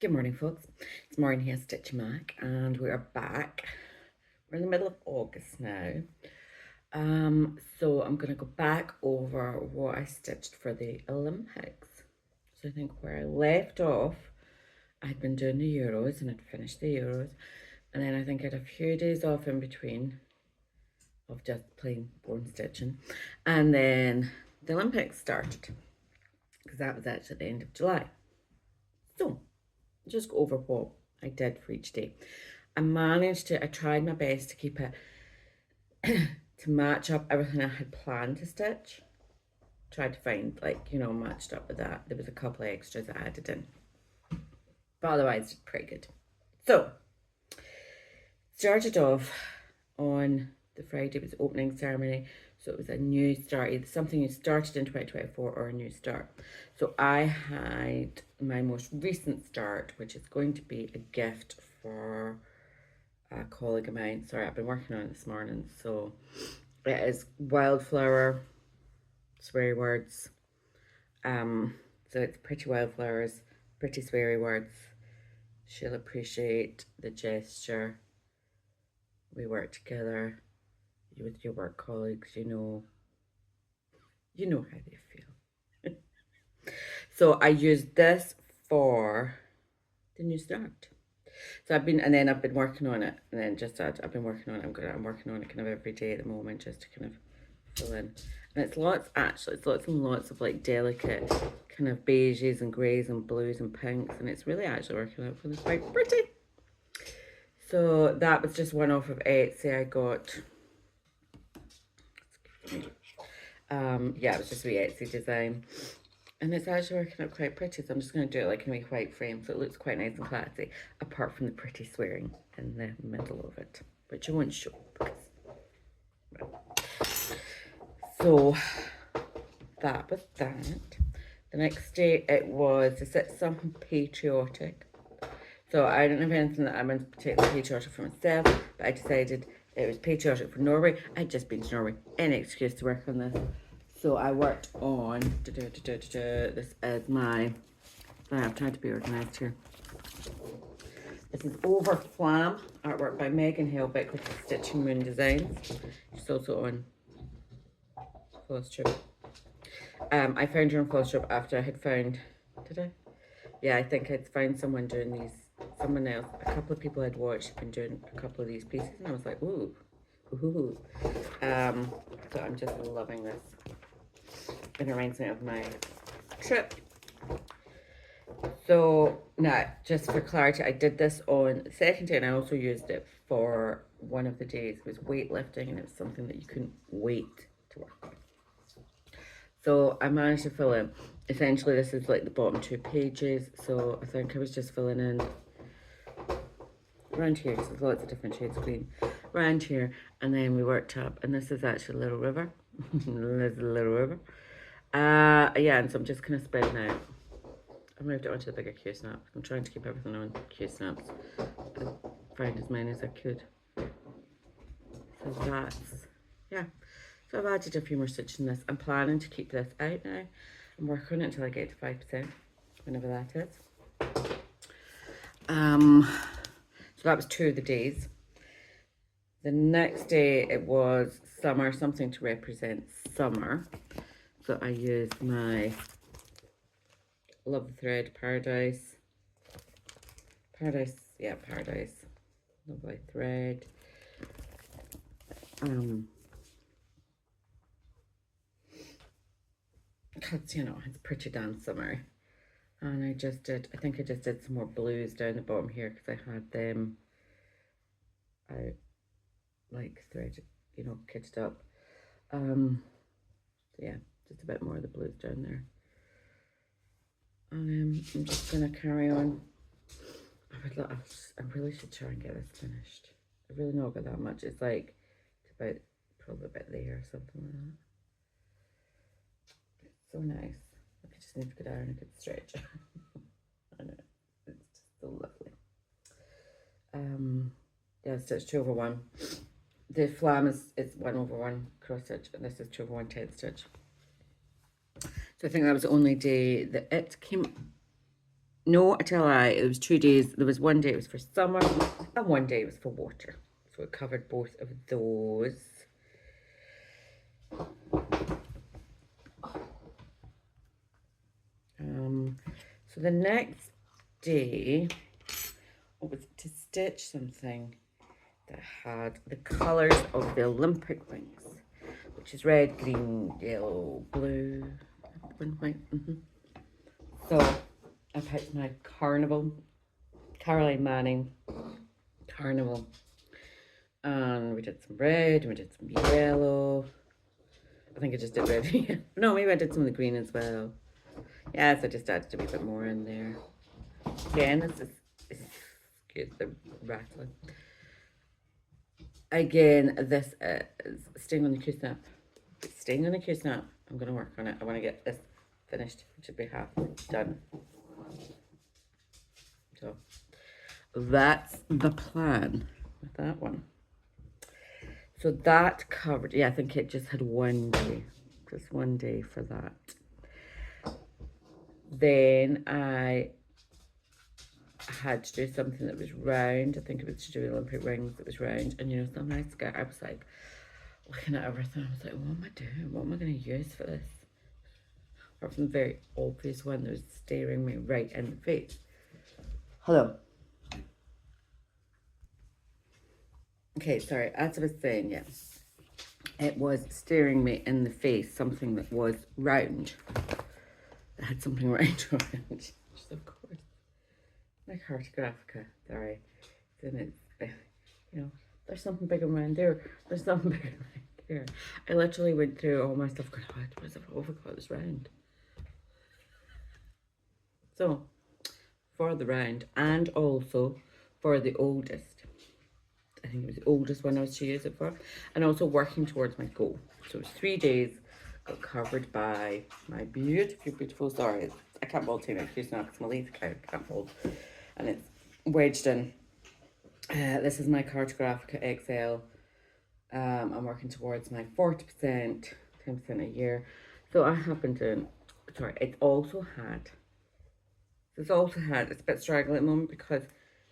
Good morning, folks. It's Maureen here, Stitchy Mac, and we are back. We're in the middle of August now. So I'm going to go back over what I stitched for the Olympics. So I think where I left off, I'd been doing the Euros and I'd finished the Euros. And then I think I had a few days off in between of just plain boring stitching. And then the Olympics started, because that was actually the end of July. So just go over what I did for each day. I tried my best to keep it to match up everything I had planned to stitch. Tried to find, matched up with that. There was a couple of extras I added in, but otherwise pretty good. So started off on the Friday was the opening ceremony. So it was a new start, either something you started in 2024 or a new start. So I had my most recent start, which is going to be a gift for a colleague of mine. Sorry, I've been working on it this morning. So it is wildflower, sweary words. So it's pretty wildflowers, pretty sweary words. She'll appreciate the gesture. We work together. You with your work colleagues, you know how they feel. So I used this for the new start. So I've been working on it, and then I've been working on it. I'm working on it kind of every day at the moment, just to kind of fill in. And it's lots and lots of like delicate kind of beiges and greys and blues and pinks, and it's really actually working out for this quite pretty. So that was just one off of Etsy. I got. Yeah, it was just a wee Etsy design. And it's actually working out quite pretty, so I'm just going to do it like in a wee white frame, so it looks quite nice and classy, apart from the pretty swearing in the middle of it, which I won't show. So that was that. The next day it was to sit something patriotic. So I don't have anything that I'm in particularly patriotic for myself, but I decided it was patriotic for Norway. I'd just been to Norway. Any excuse to work on this. So I worked on, this is my, I'm trying to be organised here. This is Over Flam, artwork by Megan Helbeck with Stitching Moon Designs. She's also on flosstube. I found her on flosstube after I had found, did I? Yeah, I think I'd found someone doing these, someone else, a couple of people I'd watched had been doing a couple of these pieces, and I was like, ooh. So I'm just loving this. It reminds me of my trip. So now, just for clarity, I did this on the second day, and I also used it for one of the days. It was weightlifting, and it was something that you couldn't wait to work on. So I managed to fill in, essentially this is like the bottom 2 pages, so I think I was just filling in around here, so there's lots of different shades of green, around here, and then we worked up, and this is actually Little River. There's a Little River. Yeah, and so I'm just kind of spreading out. I moved it onto the bigger Q snap. I'm trying to keep everything on Q snaps. I find as many as I could. So that's, yeah. So I've added a few more stitches in this. I'm planning to keep this out now. I'm working on it until I get to 5%, whenever that is. So that was 2 of the days. The next day it was summer, something to represent summer. So I used my Love the Thread Paradise. Paradise. Lovely thread. Because, it's pretty damn summer. And I think I just did some more blues down the bottom here because I had them out, like threaded, kitted up. So yeah, just a bit more of the blues down there. I'm just gonna carry on. I really should try and get this finished. I really not got that much. It's like, it's about probably a bit there or something like that. It's so nice. I just need to go down and a good stretch. I know, it's just so lovely. Yeah, stitch 2 over 1. The flam is 1 over 1 cross stitch, and this is 2 over 1 10 stitch. So I think that was the only day that it came No, I tell a lie, it was 2 days. There was one day it was for summer and one day it was for water. So it covered both of those. So the next day was to stitch something that had the colours of the Olympic wings, which is red, green, yellow, blue, and white. So I picked my Carnival, Caroline Manning Carnival, and we did some red, and we did some yellow. I think I just did red. No, maybe I did some of the green as well. Yes, I just added a wee bit more in there. Again, this is excuse the rattling. Again, this is staying on the Q-snap. It's staying on the Q-snap. I'm going to work on it. I want to get this finished, which should be half done. So that's the plan with that one. So that covered, yeah, I think it just had one day. Just one day for that. Then I had to do something that was round. I think it was to do with Olympic rings. It was round. And you know, some nice guy, I was like, looking at everything, I was like, what am I doing? What am I going to use for this? Apart from the very obvious one that was staring me right in the face. Hello. Okay, sorry, as I was saying, yeah. It was staring me in the face, something that was round. It had something round on it. Just of course. My cartographica, sorry. Then it's, you know, there's something big around there. There's something big around there. I literally went through all my stuff going, oh, I forgot this round. So, for the round, and also for the oldest. I think it was the oldest one I was to use it for. And also working towards my goal. So it was 3 days, got covered by my beautiful, beautiful, sorry, I can't hold too much now because my lazy cow can't hold. And it's wedged in. This is my Cartographica XL. I'm working towards my 40%, 10% a year. So I have been doing, sorry, it's a bit straggly at the moment because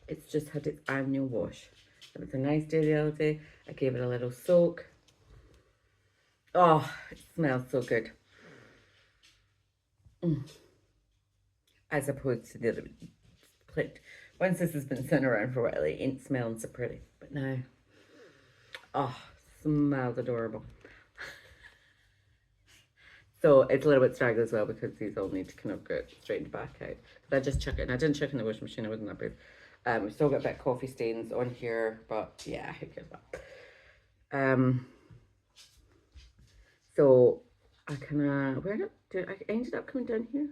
it's just had its annual wash. It was a nice day the other day. I gave it a little soak. Oh, it smells so good. As opposed to the other plate. Once this has been sitting around for a while, it ain't smelling so pretty. But now, oh, smells adorable. So it's a little bit straggly as well because these all need to kind of get straightened back out. I just chuck it, and I didn't chuck it in the washing machine, I wasn't that brave. We've still got a bit of coffee stains on here, but yeah, who cares about. So I kind of, I ended up coming down here.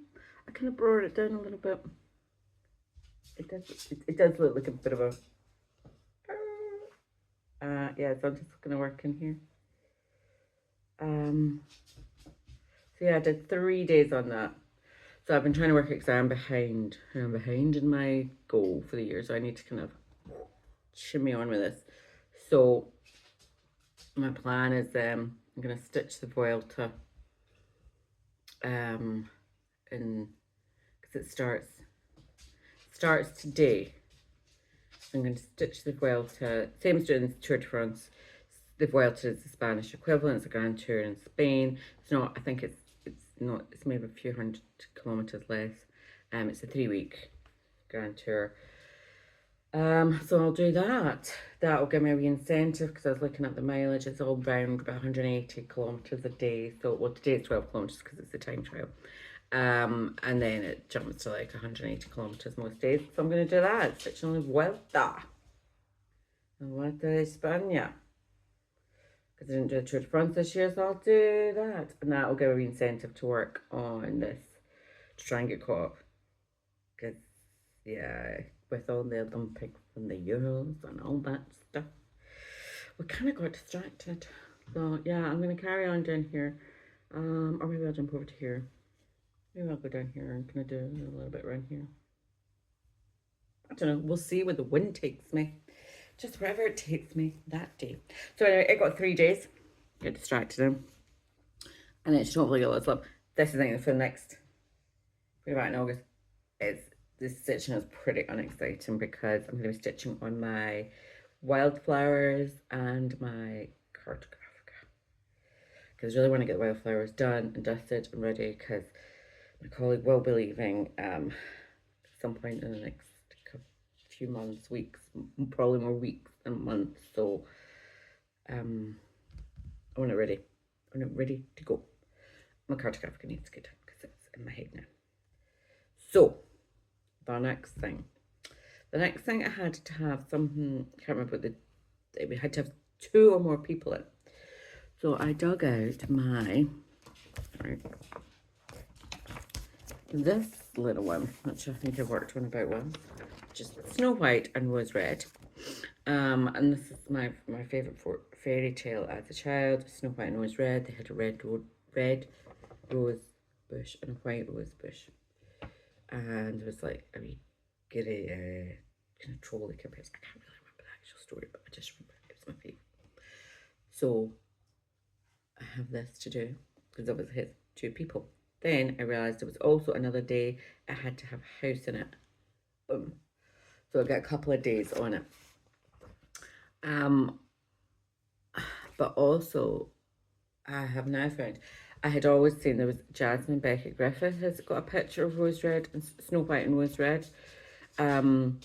I kind of brought it down a little bit. It does look like a bit of a, yeah, so I'm just going to work in here. So yeah, I did 3 days on that. So I've been trying to work it because I'm behind. I'm behind in my goal for the year, so I need to kind of shimmy on with this. So my plan is I'm going to stitch the Vuelta and because it starts today. I'm going to stitch the Vuelta, same as doing the Tour de France. The Vuelta is the Spanish equivalent. It's a Grand Tour in Spain. It's not, I think it's not, it's maybe a few hundred kilometers less. It's a 3-week Grand Tour. So I'll do that. That'll give me a wee incentive because I was looking at the mileage. It's all round about 180 kilometers a day. So, well, today it's 12 kilometers because it's a time trial. And then it jumps to like 180 kilometers most days. So I'm going to do that. Stitching the Vuelta. Vuelta de España. Because I didn't do a Tour de France this year, so I'll do that. And that'll give me incentive to work on this, to try and get caught up. Because, yeah, with all the Olympics and the Euros and all that stuff, we kind of got distracted. So, yeah, I'm going to carry on down here. Or maybe I'll jump over to here. Maybe I'll go down here and kind of do a little bit around here. I don't know. We'll see where the wind takes me. Just wherever it takes me that day. So anyway, I got 3 days. Get distracted in. And it should hopefully get lots of love. This is the thing for the next, about in August, is this stitching is pretty unexciting because I'm going to be stitching on my wildflowers and my cartographica. Because I really want to get the wildflowers done and dusted and ready, because my colleague will be leaving at some point in the next few months, weeks, probably more weeks than months. So I want it ready. I want it ready to go. My cartographica needs to get done because it's in my head now. So the next thing I had to have something, I can't remember we had to have 2 or more people in. So I dug out this little one, which I think I worked on about once, just Snow White and Rose Red. And this is my favourite fairy tale as a child. Snow White and Rose Red. They had a red rose bush and a white rose bush. And it was like a wee giddy kind of trolley compared. I can't really remember the actual story, but I just remember it was my favourite. So I have this to do because it was his 2 people. Then I realised it was also another day I had to have a house in it. Boom. So I got a couple of days on it. But also I have now found, I had always seen there was Jasmine Beckett Griffith has got a picture of Rose Red and Snow White and Rose Red. And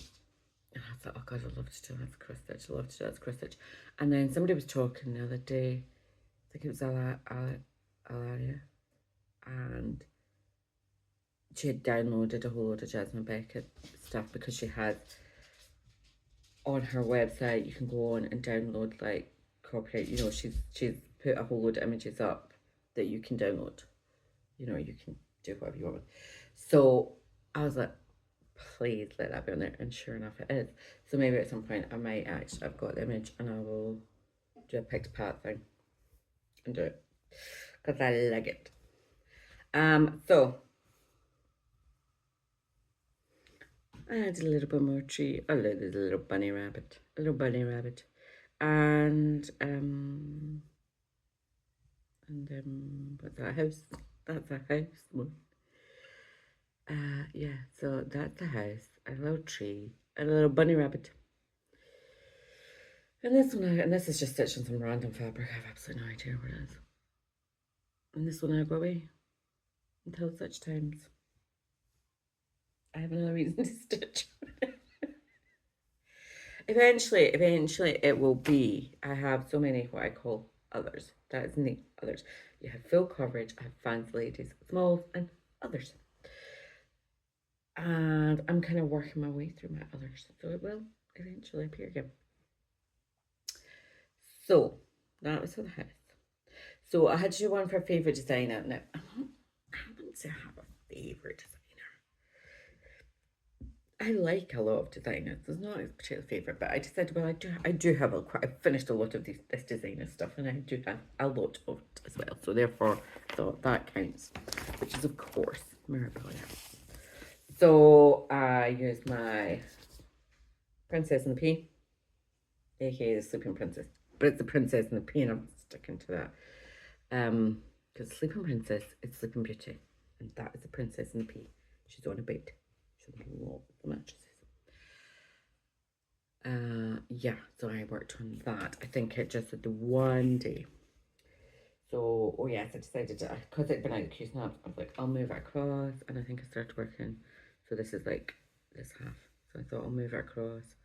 I thought, oh God, I'd love to do that cross stitch. I'd love to do that cross stitch. And then somebody was talking the other day, I think it was Alaria, and she had downloaded a whole load of Jasmine Beckett stuff because she has on her website, you can go on and download like copyright, you know, she's put a whole load of images up that you can download. You know, you can do whatever you want with. So I was like, please let that be on there, and sure enough it is. So maybe at some point I might actually, I've got the image and I will do a pick to pat thing and do it because I like it. So I had a little bit more tree. Oh, there's a little bunny rabbit, and what's that house? That's a house. Yeah. So that's a house, a little tree, and a little bunny rabbit. And this is just stitched on some random fabric. I have absolutely no idea what it is. And this one I go away until such times I have another reason to stitch. Eventually it will be. I have so many what I call others. That is the others. You have full coverage. I have fancy ladies, smalls, and others. And I'm kind of working my way through my others, so it will eventually appear again. So that was for the house. So I had to do one for a favourite designer. Now, I wouldn't say I have a favourite designer. I like a lot of designers. There's not a particular favourite, but I decided, well, I do have I've finished a lot of this designer stuff, and I do have a lot of it as well. So therefore, I thought that counts, which is of course Mirabella. So I used my Princess and the Pea, aka the Sleeping Princess, but it's the Princess and the Pea, and I'm sticking to that. Because Sleeping Princess is Sleeping Beauty, and that is the Princess and the Pea. She's on a bed. She's on lots of mattresses. Yeah, so I worked on that. I think it just did the one day. So, oh yes, I decided to, because it'd been out of the snaps, I was like, I'll move it across, and I think I started working. So this is like this half. So I thought I'll move it across.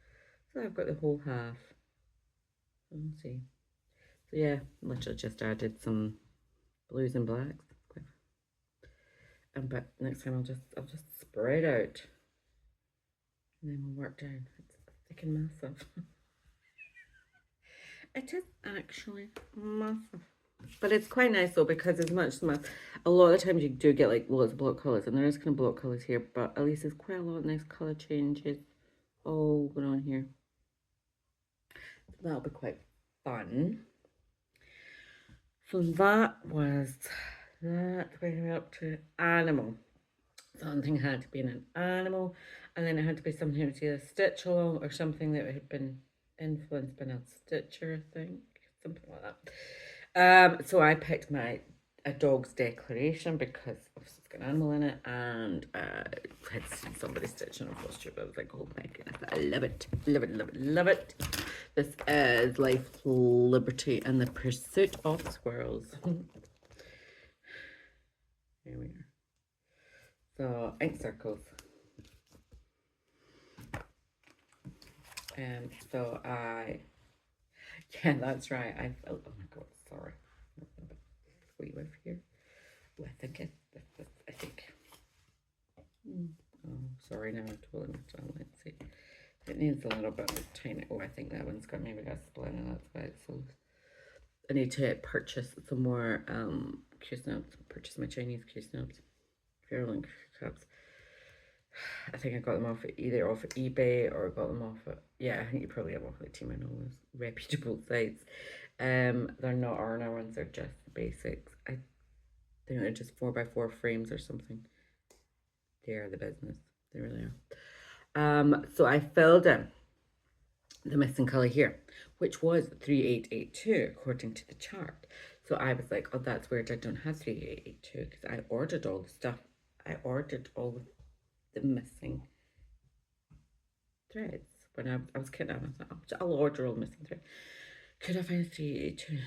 So I've got the whole half. Let's see. So yeah, literally just added some blues and blacks. But next time I'll just spread out, and then we'll work down. It's thick and massive. It is actually massive, but it's quite nice though, because as much as a lot of the times you do get like loads of block colours, and there is kind of block colours here, but at least there's quite a lot of nice colour changes all going on here. So that'll be quite fun. So that was that. We're up to animal. Something had to be in an animal, and then it had to be something that was either stitch along or something that had been influenced by a stitcher, I think, something like that. So I picked a dog's declaration, because of It's got an animal in it, and had seen somebody stitching on flosstube. I was like, oh my goodness, I love it, love it, love it, love it. This is Life, Liberty, and the Pursuit of Squirrels. Here we are. So, ink circles. So yeah, that's right. Oh my god, sorry. Wee whiff here. Oh, I think I think. Oh, sorry, now I'm totally messed on. Let's see. It needs a little bit of tiny. Oh, I think that one's got maybe got split, and that's why it's so. I need to purchase some more Q snaps. Purchase my Chinese Q snaps. Fairlink cups. I think I got them either off of eBay or got them off of, yeah, I think you probably have off of Team and all those reputable sites. They're not Arna ones, they're just basics. I think they're just 4x4 frames or something. They are the business. They really are. So I filled in the missing colour here, which was 3882 according to the chart. So I was like, oh, that's weird. I don't have 3882 because I ordered all the stuff. I ordered all of the missing threads when I was kidding. I was like, I'll order all the missing threads. Could I find 3882?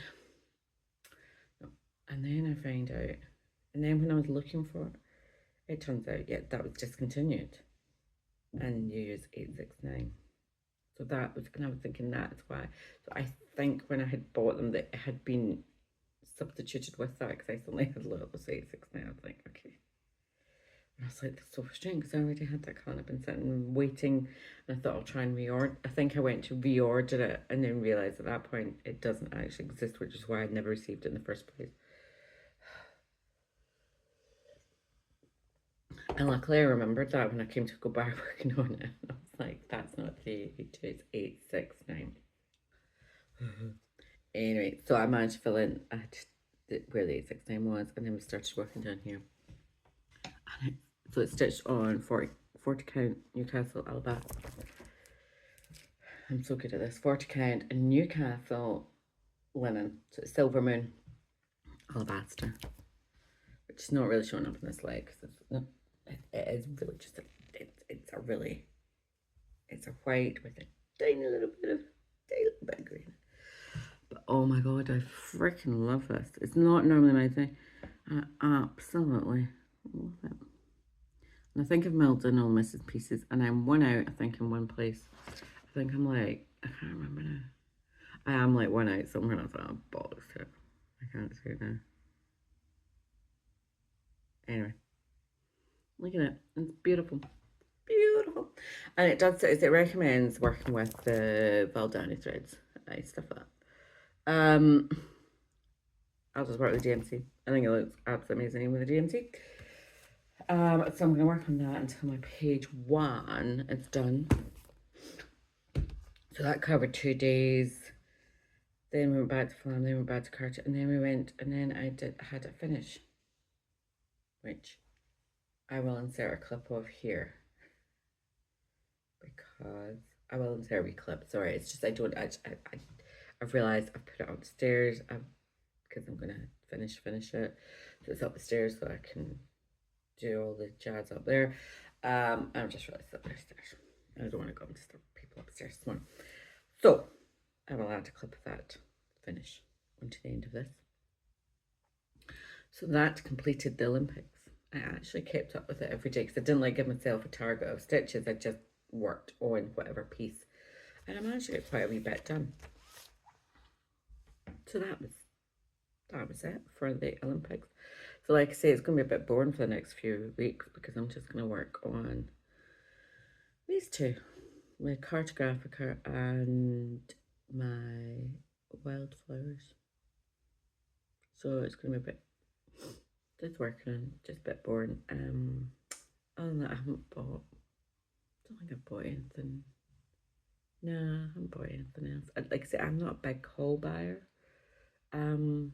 No. And then I find out, and then when I was looking for it, it turns out, yeah, that was discontinued, and you use 869. So that was, and I was thinking that's why. So I think when I had bought them, that it had been substituted with that because I suddenly had lots of 869. I was like, okay. And I was like, that's so frustrating because I already had that colour. I've been sitting and waiting, and I thought I'll try and reorder. I think I went to reorder it and then realised at that point it doesn't actually exist, which is why I'd never received it in the first place. And luckily I remembered that when I came to go back working on it. I was like, that's not 382, it's 869. Anyway, so I managed to fill in where the 869 was, and then we started working down here. And so it's stitched on 40 count Newcastle Alabaster. I'm so good at this. 40 count and Newcastle linen. So it's Silver Moon Alabaster, which is not really showing up in this leg because it is really just it's a white with a tiny little bit of green. But oh my god, I freaking love this. It's not normally my thing. I absolutely love it. And I think I've milled in all the missing pieces, and I'm one out, I think, in one place. I think I'm like, I can't remember now. I am like one out somewhere, and I was like, oh, bollocks to it. I can't see it now. Anyway, look at it. It's beautiful. Beautiful. And it does, it recommends working with the Valdani threads. Stuff like that. I'll just work with the DMC. I think it looks absolutely amazing with the DMC. So I'm going to work on that until my page 1 is done. So that covered 2 days. Then we went back to Flam, then we went back to Carter, and then we went, and then I had a finish, which I will insert a clip of here. Because I will insert a wee clip. Sorry, it's just I've realised I've put it upstairs because I'm going to finish it. So it's up the stairs so I can do all the jazz up there. I've just realised that there's stairs. I don't want to go and disturb people upstairs this morning. So I will add a clip of that finish onto the end of this. So that completed the Olympics. I actually kept up with it every day because I didn't like give myself a target of stitches. I just worked on whatever piece, and I managed to get quite a wee bit done. So that was it for the Olympics. So like I say, it's going to be a bit boring for the next few weeks because I'm just going to work on these two, my Cartographica and my Wildflowers. So it's going to be a bit just working on, just a bit boring. Other than that, I haven't bought, I don't think I've bought anything. No, I haven't bought anything else. Like I said, I'm not a big haul buyer. And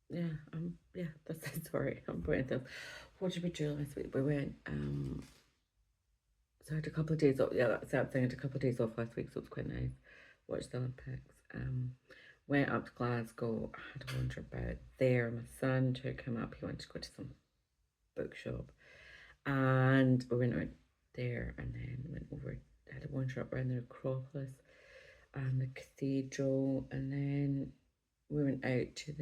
yeah, that's it. Sorry, I'm buying anything else. What did we do last week? We went, so I had a couple of days off. Yeah, that's that thing. I had a couple of days off last week, so it was quite nice. Watched the Olympics. Went up to Glasgow, had a wander about there. My son took him up, he wanted to go to some bookshop. And we went out there and then went over, had a wander up around the Acropolis and the cathedral, and then we went out to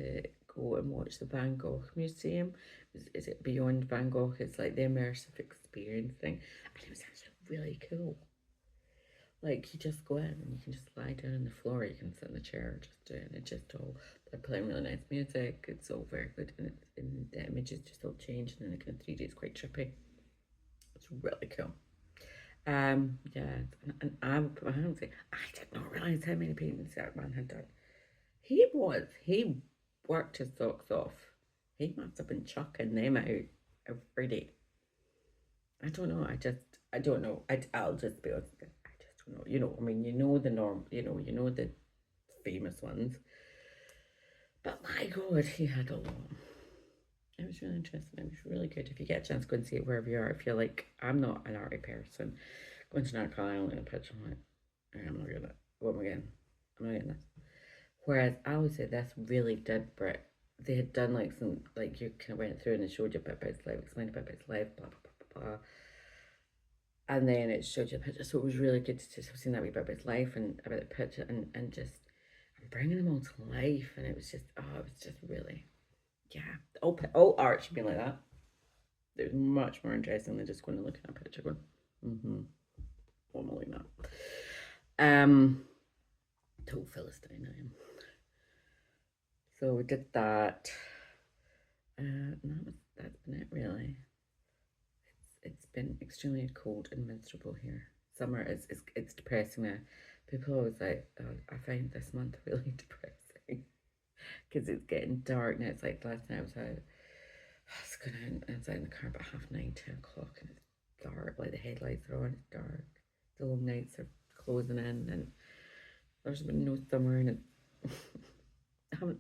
go and watch the Van Gogh Museum. Is it Beyond Van Gogh? It's like the immersive experience thing, and it was actually really cool. Like, you just go in and you can just lie down on the floor, you can sit in the chair, just doing it, just all, they're playing really nice music, it's all very good, and the images just all change, and then kind of 3D, it's quite trippy. It's really cool. Yeah, and I would put my hand and say, I did not realise how many paintings that man had done. He worked his socks off. He must have been chucking them out every day. I don't know. I don't know. I'll just be honest. I just don't know. I mean, you know the norm. You know the famous ones. But my God, he had a lot. It was really interesting. It was really good. If you get a chance, go and see it wherever you are. If you're like, I'm not an arty person, going to North Carolina in a picture, I'm like, I'm not getting it. What am I getting? I'm not getting this. Whereas I would say this really did Brit. They had done like some, like you kind of went through and it showed you a bit about his life, explained a bit about his life, blah, blah, blah, blah, blah. And then it showed you a picture. So it was really good to just have seen that wee bit about his life and about the picture and just bringing them all to life. And it was just, it was just really, yeah. All art should be like that. It was much more interesting than just going and looking at a picture going, what am I looking at? Total Philistine I am. So we did that. And that's been it really. It's been extremely cold and miserable here. Summer it's depressing now. People always like, I find this month really depressing because it's getting dark now. It's like last night I was out. I was going out, I was out in the car about 9:30, 10 o'clock, and it's dark. Like the headlights are on. It's dark. The long nights are closing in, and there's been no summer, and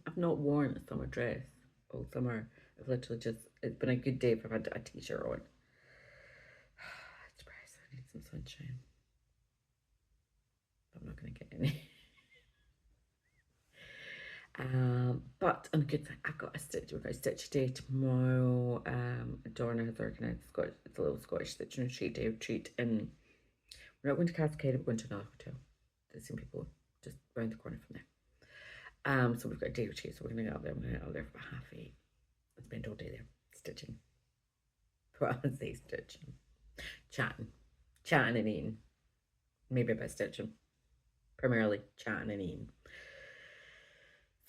I've not worn a summer dress all summer. I've literally it's been a good day if I've had a t-shirt on. It's depressing. I need some sunshine. But I'm not going to get any. But on a good thing, I've got a stitch. We've got a stitch day tomorrow. Donna has organised it's a little Scottish stitch and retreat day retreat, and we're not going to Cascade. We're going to another hotel. The same people just round the corner from there. So we've got a day retreat. So we're going to get up there. I'm going to get up there for about 8:30 and spend all day there stitching. Well, I say stitching, chatting and eating. Maybe a bit stitching. Primarily chatting and eating.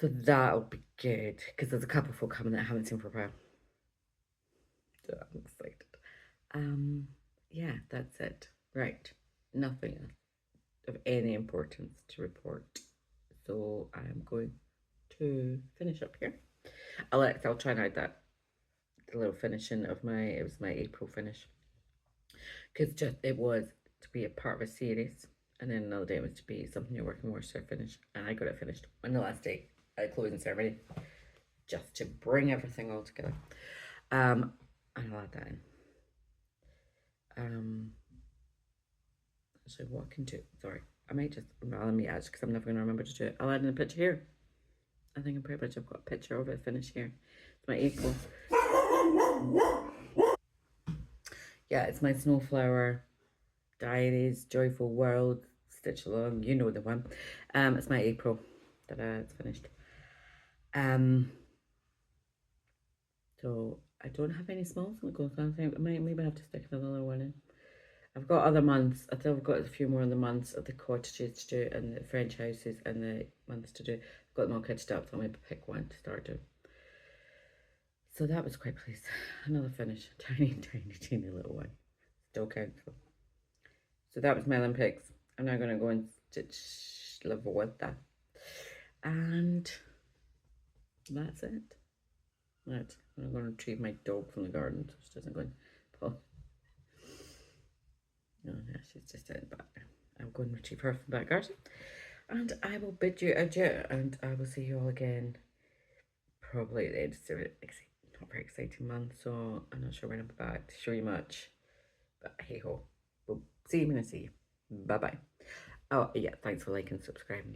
So that'll be good because there's a couple of folk coming that I haven't seen for a while. So I'm excited. Yeah, that's it. Right. Nothing of any importance to report. So I'm going to finish up here. I'll try and add the little finishing of it was my April finish. Because it was to be a part of a series. And then another day was to be something you're working towards to finish. And I got it finished on the last day at the closing ceremony. Just to bring everything all together. And I'll add that in. Actually, what I can do, sorry. I might just, let me add because I'm never going to remember to do it. I'll add in a picture here. I think I'm pretty much, I've got a picture of it finished here. It's my April. Yeah, it's my Snowflower Diaries, Joyful World, Stitch Along, you know the one. It's my April that it's finished. So I don't have any smalls on the go, so I think I might maybe have to stick another one in. I've got other months. I think I've got a few more of the months of the cottages to do and the French houses and the months to do. I've got them all catched up, so I'll maybe pick one to start doing. So that was quite pleased. Another finish. Tiny, teeny little one. Still countful. So that was my Olympics. I'm now going to go and stitch La Vuelta. And that's it. Right. I'm going to retrieve my dog from the garden so she doesn't go and pull. No, yeah, she's just in the back there. I'm going to retrieve her from the back garden. And I will bid you adieu. And I will see you all again probably at the end of the not very exciting month. So I'm not sure when I'll be back to show you much. But hey ho. We'll see you when I see you. Bye bye. Oh, yeah. Thanks for liking and subscribing,